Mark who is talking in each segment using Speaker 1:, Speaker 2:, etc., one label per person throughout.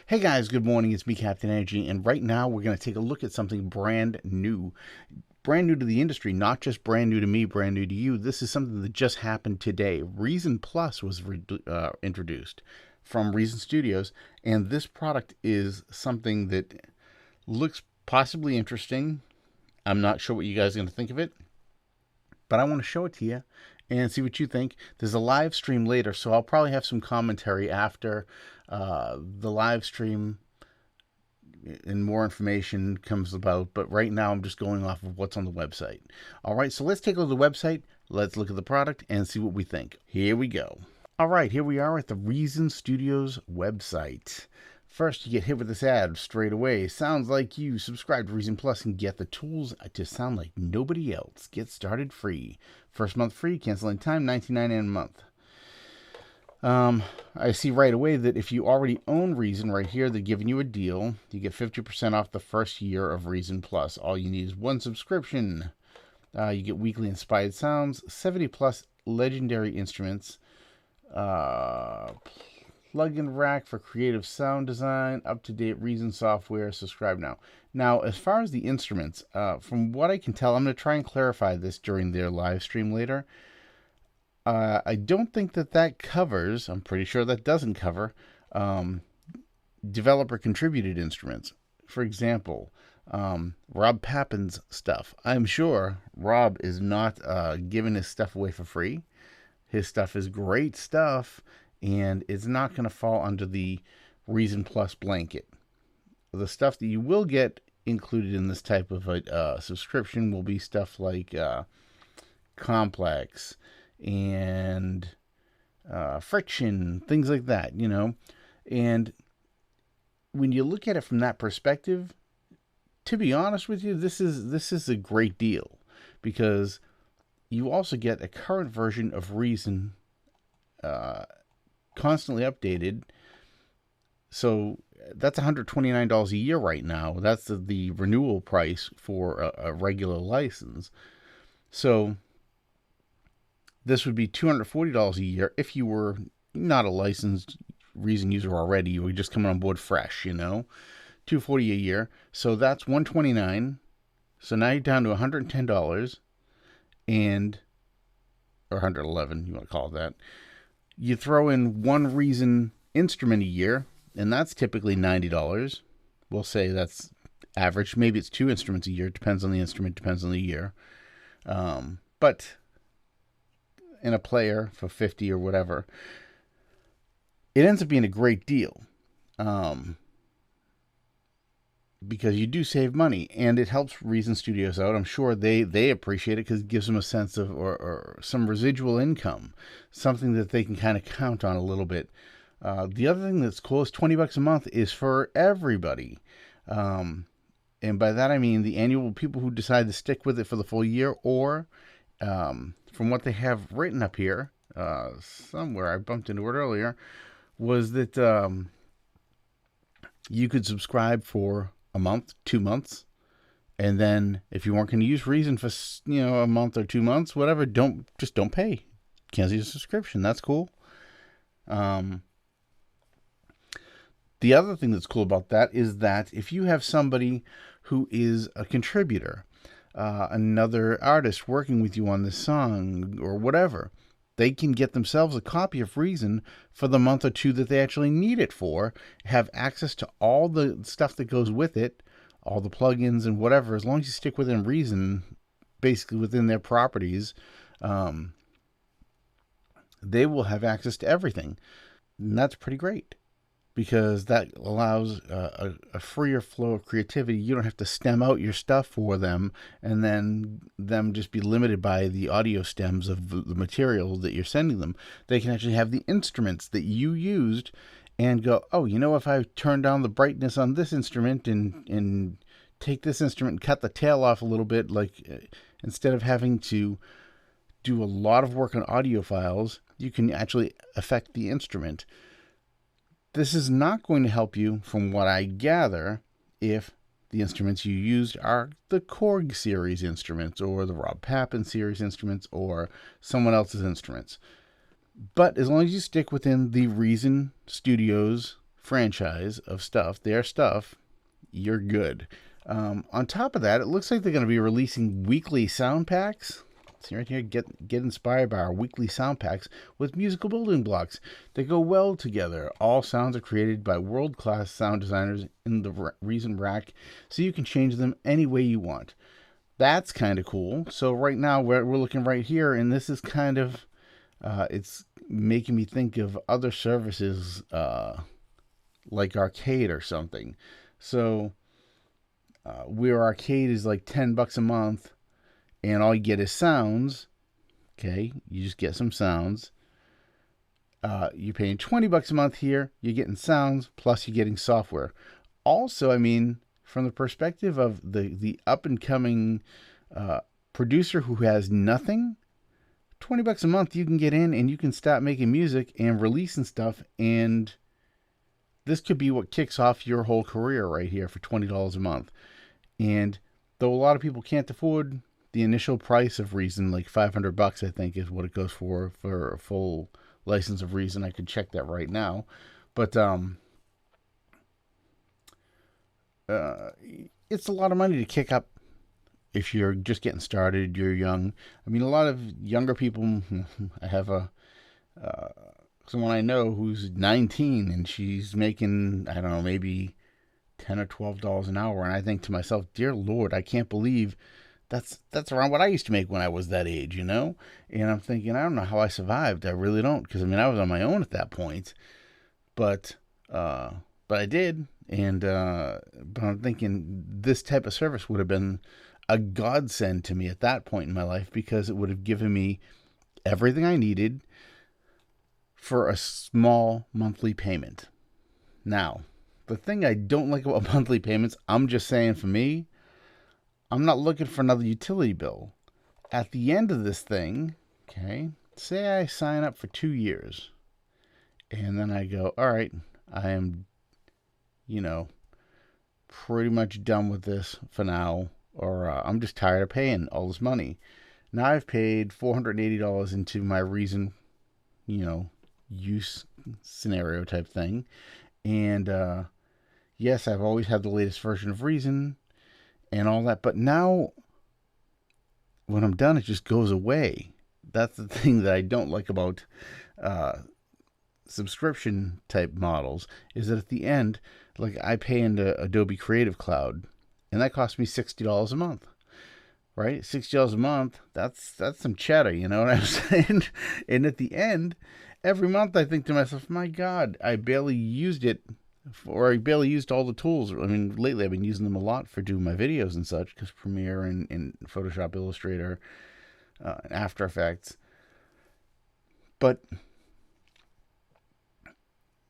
Speaker 1: Hey guys, good morning. It's me, Captain Energy, and right now we're going to take a look at something brand new. Brand new to the industry, not just brand new to me, brand new to you. This is something that just happened today. Reason Plus was introduced from Reason Studios, and this product is something that looks possibly interesting. I'm not sure what you guys are going to think of it, but I want to show it to you and see what you think. There's a live stream later, so I'll probably have some commentary after the live stream and more information comes about. But right now, I'm just going off of what's on the website. All right, so let's take a look at the website. Let's look at the product and see what we think. Here we go. All right, here we are at the Reason Studios website. First, you get hit with this ad straight away. Sounds like you. Subscribe to Reason Plus and get the tools to sound like nobody else. Get started free. First month free, cancel anytime, $19.99 a month. I see right away that if you already own Reason right here, they're giving you a deal. You get 50% off the first year of Reason Plus. All you need is one subscription. You get weekly inspired sounds, 70 plus legendary instruments, plug-in rack for creative sound design, up-to-date Reason software. Subscribe now. Now, as far as the instruments, from what I can tell, I'm going to try and clarify this during their live stream later. I don't think that covers, I'm pretty sure that doesn't cover, developer-contributed instruments. For example, Rob Pappin's stuff. I'm sure Rob is not giving his stuff away for free. His stuff is great stuff, and it's not going to fall under the Reason Plus blanket. The stuff that you will get included in this type of subscription will be stuff like Complex and Friction, things like that, you know. And when you look at it from that perspective, to be honest with you, this is a great deal, because you also get a current version of Reason, constantly updated. So that's $129 a year right now. That's the renewal price for a regular license. So this would be $240 a year if you were not a licensed Reason user already. You were just coming on board fresh, you know. $240 a year. So that's $129. So now you're down to $110 and or $111, you want to call it that. You throw in one Reason instrument a year, and that's typically $90. We'll say that's average. Maybe it's two instruments a year. Depends on the instrument, depends on the year. But in a player for $50 or whatever, it ends up being a great deal. Because you do save money, and it helps Reason Studios out. I'm sure they appreciate it, because it gives them a sense of or some residual income, something that they can kind of count on a little bit. The other thing that's cool is $20 a month is for everybody. And by that I mean the annual people who decide to stick with it for the full year, or from what they have written up here, somewhere I bumped into it earlier, was that you could subscribe for a month, 2 months, and then if you weren't going to use Reason for a month or 2 months, whatever, don't pay. Cancel your subscription. That's cool. The other thing that's cool about that is that if you have somebody who is a contributor, another artist working with you on this song or whatever, they can get themselves a copy of Reason for the month or two that they actually need it for, have access to all the stuff that goes with it, all the plugins and whatever. As long as you stick within Reason, basically within their properties, they will have access to everything. And that's pretty great, because that allows a freer flow of creativity. You don't have to stem out your stuff for them and then them just be limited by the audio stems of the material that you're sending them. They can actually have the instruments that you used and go, oh, if I turn down the brightness on this instrument and take this instrument and cut the tail off a little bit, like instead of having to do a lot of work on audio files, you can actually affect the instrument. This is not going to help you, from what I gather, if the instruments you used are the Korg series instruments or the Rob Pappin series instruments or someone else's instruments. But as long as you stick within the Reason Studios franchise of stuff, their stuff, you're good. On top of that, it looks like they're going to be releasing weekly sound packs. See right here, get inspired by our weekly sound packs with musical building blocks that go well together. All sounds are created by world-class sound designers in the Reason Rack, so you can change them any way you want. That's kind of cool. So right now we're looking right here, and this is kind of it's making me think of other services like Arcade or something. So where Arcade is like $10 a month, and all you get is sounds. Okay, you just get some sounds. You're paying $20 a month here. You're getting sounds, plus you're getting software. Also, I mean, from the perspective of the up and coming producer who has nothing, $20 a month you can get in and you can start making music and releasing stuff, and this could be what kicks off your whole career right here for $20 a month. And though a lot of people can't afford the initial price of Reason, like $500, I think is what it goes for a full license of Reason. I could check that right now, but it's a lot of money to kick up if you're just getting started, you're young. I mean, a lot of younger people, I have someone I know who's 19 and she's making, I don't know, maybe $10 or $12 an hour. And I think to myself, dear Lord, I can't believe that's around what I used to make when I was that age, you know? And I'm thinking, I don't know how I survived. I really don't. Because, I mean, I was on my own at that point. But I did. And but I'm thinking this type of service would have been a godsend to me at that point in my life, because it would have given me everything I needed for a small monthly payment. Now, the thing I don't like about monthly payments, I'm just saying for me, I'm not looking for another utility bill. At the end of this thing, okay, say I sign up for 2 years, and then I go, all right, I am, pretty much done with this for now, or I'm just tired of paying all this money. Now I've paid $480 into my Reason, use scenario type thing. And yes, I've always had the latest version of Reason and all that, but now when I'm done, it just goes away. That's the thing that I don't like about subscription type models, is that at the end, like I pay into Adobe Creative Cloud, and that costs me $60 a month, right? $60 a month, that's some cheddar, you know what I'm saying? And at the end, every month I think to myself, my God, I barely used it, or I barely used all the tools. I mean, lately I've been using them a lot for doing my videos and such, because Premiere and Photoshop, Illustrator, and After Effects. But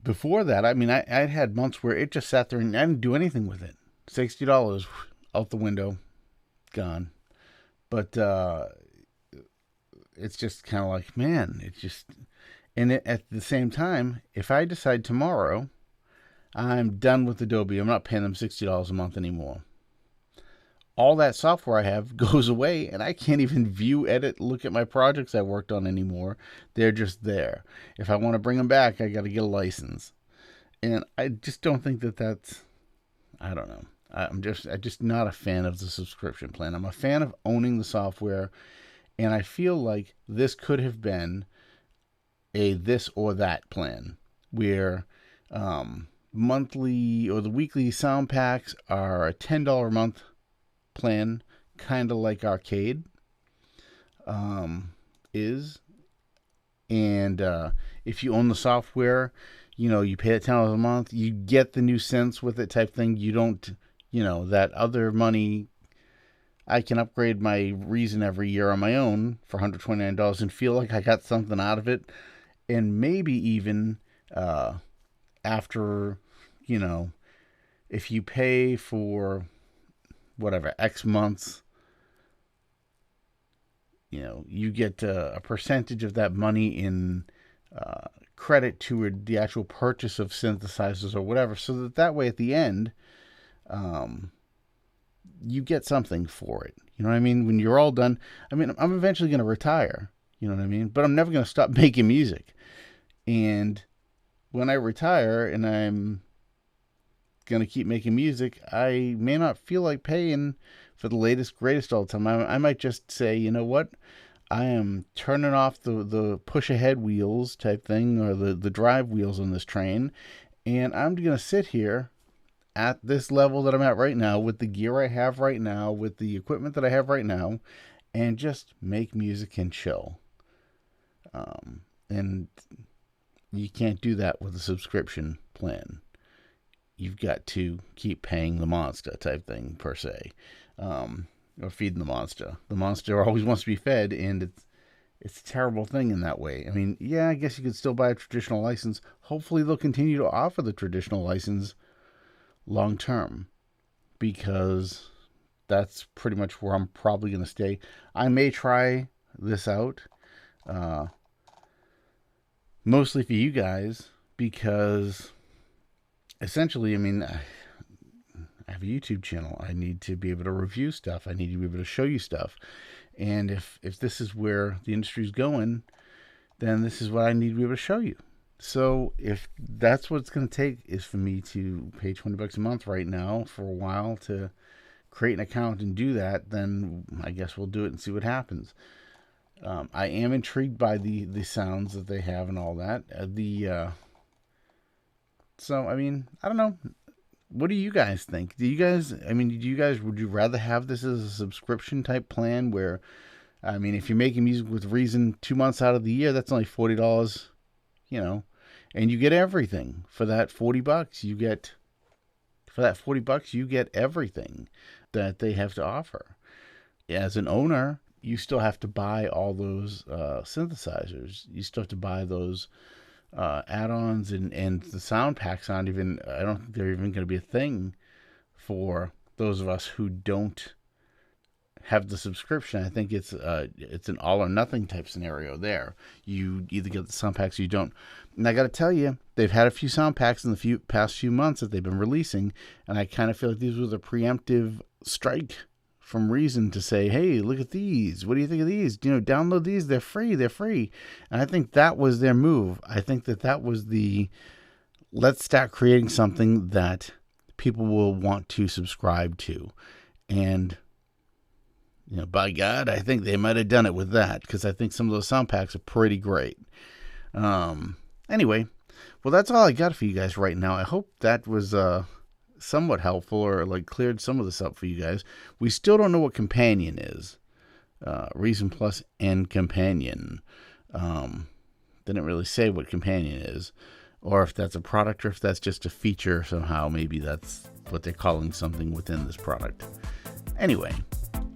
Speaker 1: before that, I mean, I'd had months where it just sat there and I didn't do anything with it. $60 out the window, gone. But it's just kind of like, man, it's just... And at the same time, if I decide tomorrow I'm done with Adobe, I'm not paying them $60 a month anymore, all that software I have goes away, and I can't even view, edit, look at my projects I worked on anymore. They're just there. If I want to bring them back, I got to get a license. And I just don't think that's... I don't know. I'm just not a fan of the subscription plan. I'm a fan of owning the software, and I feel like this could have been a this or that plan, where monthly or the weekly sound packs are a $10 a month plan, kind of like Arcade is. And if you own the software, you pay it $10 a month, you get the new synths with it type thing. You don't, that other money. I can upgrade my Reason every year on my own for $129 and feel like I got something out of it. And maybe even after, if you pay for whatever, X months, you get a percentage of that money in credit to the actual purchase of synthesizers or whatever, so that way at the end, you get something for it. You know what I mean? When you're all done, I mean, I'm eventually going to retire, you know what I mean? But I'm never going to stop making music. And when I retire and I'm going to keep making music, I may not feel like paying for the latest, greatest all the time. I might just say, you know what? I am turning off the push ahead wheels type thing, or the drive wheels on this train, and I'm going to sit here at this level that I'm at right now, with the gear I have right now, with the equipment that I have right now, and just make music and chill. And you can't do that with a subscription plan. You've got to keep paying the monster type thing, per se, or feeding the monster. The monster always wants to be fed, and it's a terrible thing in that way. I mean, yeah, I guess you could still buy a traditional license. Hopefully they'll continue to offer the traditional license long term, because that's pretty much where I'm probably going to stay. I may try this out, mostly for you guys, because essentially, I mean, I have a YouTube channel. I need to be able to review stuff. I need to be able to show you stuff. And if this is where the industry's going, then this is what I need to be able to show you. So if that's what it's going to take, is for me to pay $20 a month right now for a while to create an account and do that, then I guess we'll do it and see what happens. I am intrigued by the sounds that they have and all that. So, I mean, I don't know. What do you guys think? Would you rather have this as a subscription type plan where, I mean, if you're making music with Reason 2 months out of the year, that's only $40, and you get everything for that $40. You get everything that they have to offer. As an owner, you still have to buy all those synthesizers. You still have to buy those add-ons, and the sound packs I don't think they're even going to be a thing for those of us who don't have the subscription. I think it's an all or nothing type scenario there. You either get the sound packs or you don't. And I got to tell you, they've had a few sound packs in the past few months that they've been releasing, and I kind of feel like these was a preemptive strike from Reason to say, hey, look at these. What do you think of these? Download these. They're free. And I think that was their move. I think that was let's start creating something that people will want to subscribe to. And, by God, I think they might have done it with that, because I think some of those sound packs are pretty great. Anyway, well, that's all I got for you guys right now. I hope that was somewhat helpful, or cleared some of this up for you guys. We still don't know what Companion is. Reason Plus and Companion. Didn't really say what Companion is, or if that's a product, or if that's just a feature somehow. Maybe that's what they're calling something within this product. Anyway,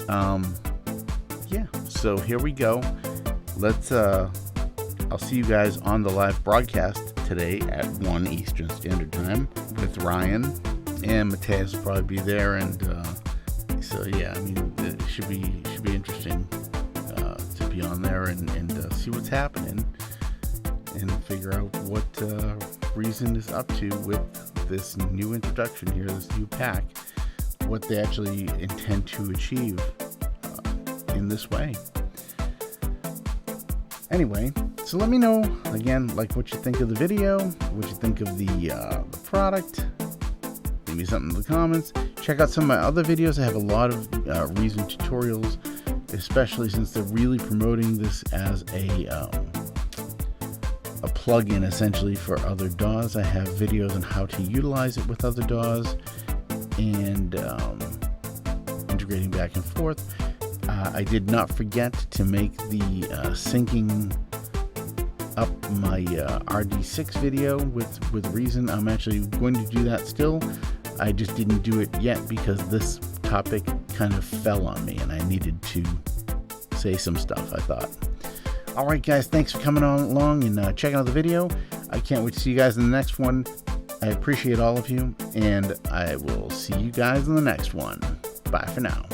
Speaker 1: yeah, so here we go. I'll see you guys on the live broadcast today at 1 Eastern Standard Time with Ryan, and Mateus will probably be there, and so yeah, I mean, it should be interesting to be on there and see what's happening, and figure out what Reason is up to with this new introduction here, this new pack, what they actually intend to achieve in this way. Anyway, so let me know, again, what you think of the video, what you think of the product. Leave me something in the comments. Check out some of my other videos. I have a lot of Reason tutorials, especially since they're really promoting this as a plugin, essentially, for other DAWs. I have videos on how to utilize it with other DAWs, and integrating back and forth. I did not forget to make the syncing up my RD6 video with Reason. I'm actually going to do that still. I just didn't do it yet because this topic kind of fell on me and I needed to say some stuff, I thought. Alright guys, thanks for coming on along and checking out the video. I can't wait to see you guys in the next one. I appreciate all of you, and I will see you guys in the next one. Bye for now.